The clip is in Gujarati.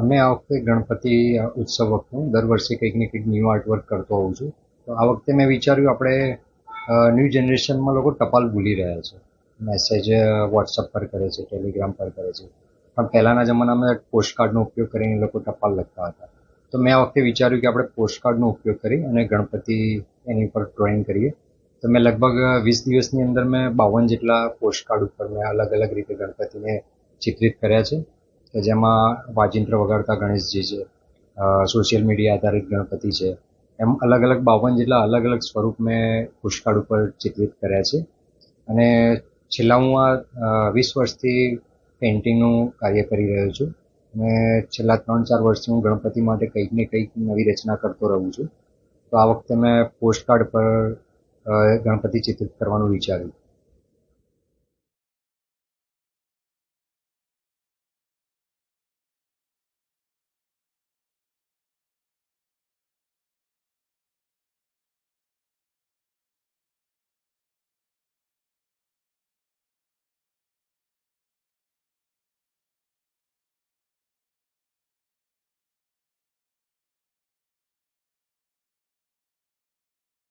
મેં આ વખતે ગણપતિ ઉત્સવ વખતે દર વર્ષે કંઈક ને કંઈક ન્યૂ આર્ટવર્ક કરતો હોઉં છું. તો આ વખતે મેં વિચાર્યું આપણે ન્યૂ જનરેશનમાં લોકો ટપાલ ભૂલી રહ્યા છે. મેસેજ વોટ્સઅપ પર કરે છે, ટેલિગ્રામ પર કરે છે. પણ પહેલાંના જમાનામાં પોસ્ટકાર્ડનો ઉપયોગ કરીને લોકો ટપાલ લખતા હતા. તો મેં આ વખતે વિચાર્યું કે આપણે પોસ્ટકાર્ડનો ઉપયોગ કરી અને ગણપતિ એની પર ડ્રોઈંગ કરીએ. તો મેં લગભગ 20 દિવસની અંદર મેં 52 જેટલા પોસ્ટકાર્ડ ઉપર મેં અલગ અલગ રીતે ગણપતિને ચિત્રિત કર્યા છે. કે જેમાં વાજિંત્ર વગાડતા ગણેશજી છે, સોશિયલ મીડિયા આધારિત ગણપતિ છે, એમ અલગ અલગ 52 જેટલા અલગ અલગ સ્વરૂપ મેં પોસ્ટકાર્ડ ઉપર ચિત્રિત કર્યા છે. અને છેલ્લા હું આ 20 વર્ષથી પેઇન્ટિંગનું કાર્ય કરી રહ્યો છું. અને છેલ્લા 3-4 વર્ષથી હું ગણપતિ માટે કંઈક ને કંઈક નવી રચના કરતો રહું છું. તો આ વખતે મેં પોસ્ટકાર્ડ પર ગણપતિ ચિત્રિત કરવાનું વિચાર્યું.